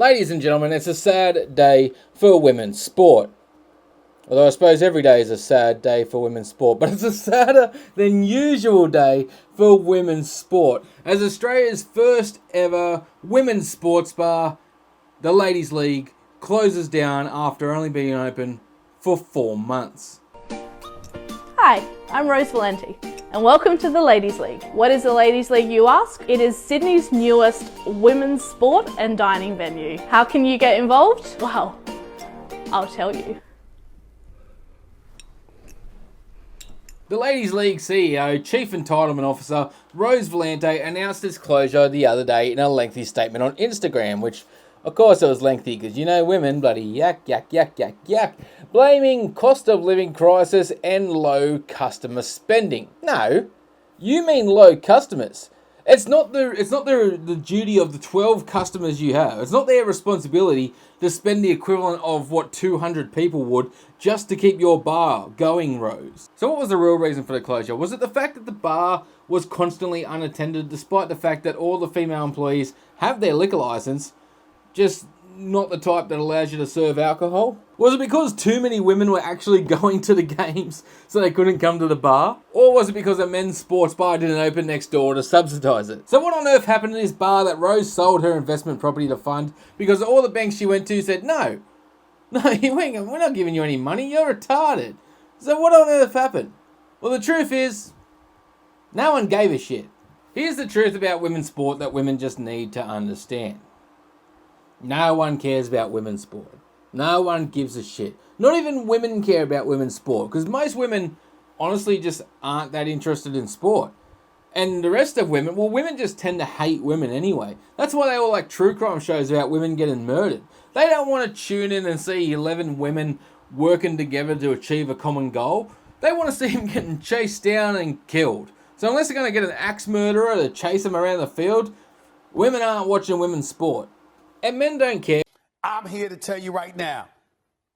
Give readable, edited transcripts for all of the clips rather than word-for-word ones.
Ladies and gentlemen, it's a sad day for women's sport. Although I suppose every day is a sad day for women's sport, but it's a sadder than usual day for women's sport. As Australia's first ever women's sports bar, the Ladies League, closes down after only being open for 4 months. Hi, I'm Rose Valenti, and welcome to the Ladies League. What is the Ladies League, you ask? It is Sydney's newest women's sport and dining venue. How can you get involved? Well, I'll tell you. The Ladies League CEO, Chief Entitlement Officer, Rose Valenti, announced its closure the other day in a lengthy statement on Instagram, which, of course, it was lengthy because, you know, women bloody yak, blaming cost of living crisis and low customer spending. No, you mean low customers. It's not the duty of the 12 customers you have. It's not their responsibility to spend the equivalent of what 200 people would just to keep your bar going, Rose. So what was the real reason for the closure? Was it the fact that the bar was constantly unattended despite the fact that all the female employees have their liquor license, just not the type that allows you to serve alcohol? Was it because too many women were actually going to the games so they couldn't come to the bar? Or was it because a men's sports bar didn't open next door to subsidise it? So what on earth happened in this bar that Rose sold her investment property to fund because all the banks she went to said, no, we're not giving you any money, you're retarded. So what on earth happened? Well, the truth is, no one gave a shit. Here's the truth about women's sport that women just need to understand. No one cares about women's sport. No one gives a shit. Not even women care about women's sport, because most women honestly just aren't that interested in sport. And the rest of women, well, women just tend to hate women anyway. That's why they all like true crime shows about women getting murdered. They don't want to tune in and see 11 women working together to achieve a common goal. They want to see them getting chased down and killed. So unless they're going to get an axe murderer to chase them around the field, women aren't watching women's sport. And men don't care. I'm here to tell you right now,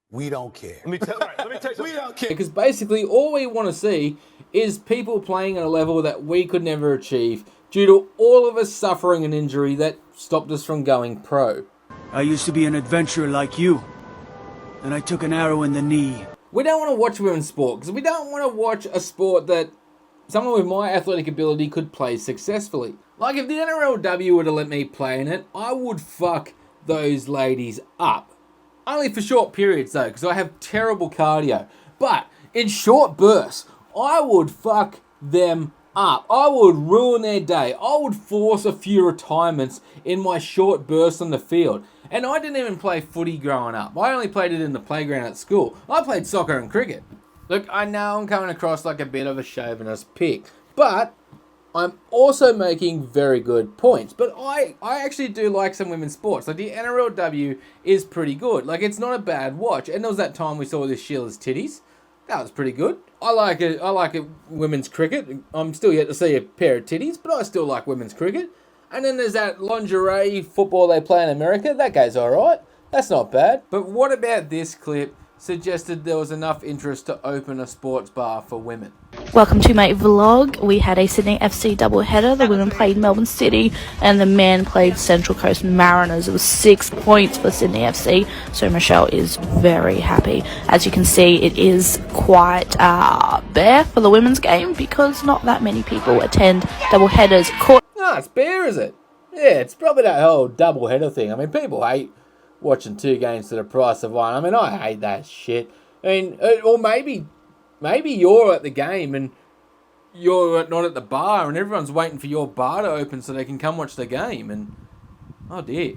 we don't care. Let me tell you something. We don't care. Because basically all we want to see is people playing at a level that we could never achieve due to all of us suffering an injury that stopped us from going pro. I used to be an adventurer like you, and I took an arrow in the knee. We don't want to watch women's sport because we don't want to watch a sport that someone with my athletic ability could play successfully. Like if the NRLW were to let me play in it, I would fuck those ladies up. Only for short periods though, because I have terrible cardio. But in short bursts, I would fuck them up. I would ruin their day. I would force a few retirements in my short bursts on the field. And I didn't even play footy growing up. I only played it in the playground at school. I played soccer and cricket. Look, I know I'm coming across like a bit of a chauvinist pig, but I'm also making very good points. But I actually do like some women's sports. Like the NRLW is pretty good. Like it's not a bad watch. And there was that time we saw this Sheila's titties. That was pretty good. I like it women's cricket. I'm still yet to see a pair of titties, but I still like women's cricket. And then there's that lingerie football they play in America. That goes alright. That's not bad. But what about this clip suggested there was enough interest to open a sports bar for women? Welcome to my vlog. We had a Sydney FC doubleheader. The women played Melbourne City and the men played Central Coast Mariners. It was 6 points for Sydney FC, so Michelle is very happy. As you can see, it is quite bare for the women's game because not that many people attend doubleheaders. No, it's bare, is it? Yeah, it's probably that whole doubleheader thing. I mean, people hate watching 2 games to the price of 1. I mean, I hate that shit. I mean, or maybe you're at the game and you're not at the bar and everyone's waiting for your bar to open so they can come watch the game and, oh dear.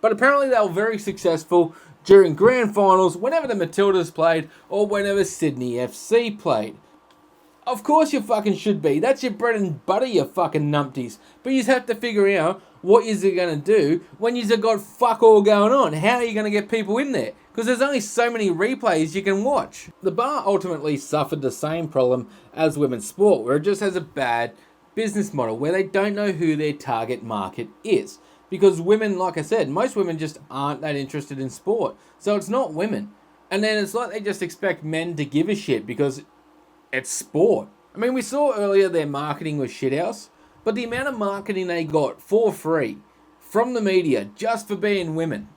But apparently they were very successful during grand finals whenever the Matildas played or whenever Sydney FC played. Of course you fucking should be. That's your bread and butter, you fucking numpties. But you just have to figure out what you're going to do when you've got fuck all going on. How are you going to get people in there? Because there's only so many replays you can watch. The bar ultimately suffered the same problem as women's sport, where it just has a bad business model, where they don't know who their target market is. Because women, like I said, most women just aren't that interested in sport. So it's not women. And then it's like they just expect men to give a shit because it's sport. I mean, we saw earlier their marketing was shithouse, but the amount of marketing they got for free from the media just for being women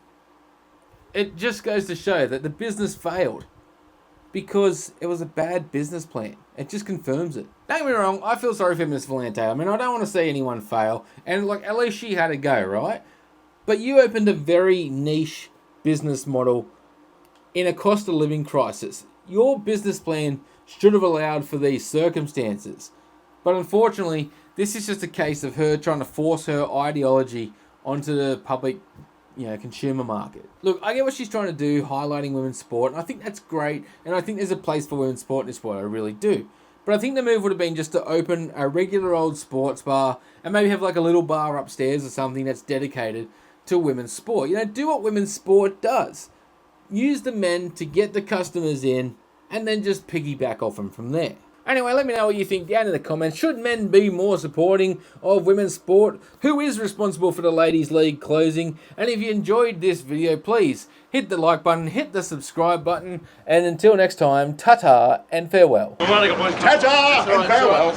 it just goes to show that the business failed because it was a bad business plan. It just confirms it. Don't get me wrong, I feel sorry for Miss Valente. I mean, I don't want to see anyone fail, and like at least she had a go, right? But you opened a very niche business model in a cost of living crisis. Your business plan should have allowed for these circumstances. But unfortunately, this is just a case of her trying to force her ideology onto the public, consumer market. Look, I get what she's trying to do, highlighting women's sport, and I think that's great, and I think there's a place for women's sport in this world, I really do. But I think the move would have been just to open a regular old sports bar and maybe have like a little bar upstairs or something that's dedicated to women's sport. Do what women's sport does. Use the men to get the customers in and then just piggyback off them from there. Anyway, let me know what you think down in the comments. Should men be more supporting of women's sport? Who is responsible for the Ladies League closing? And if you enjoyed this video, please hit the like button, hit the subscribe button, and until next time, ta-ta and farewell. Ta-ta and farewell.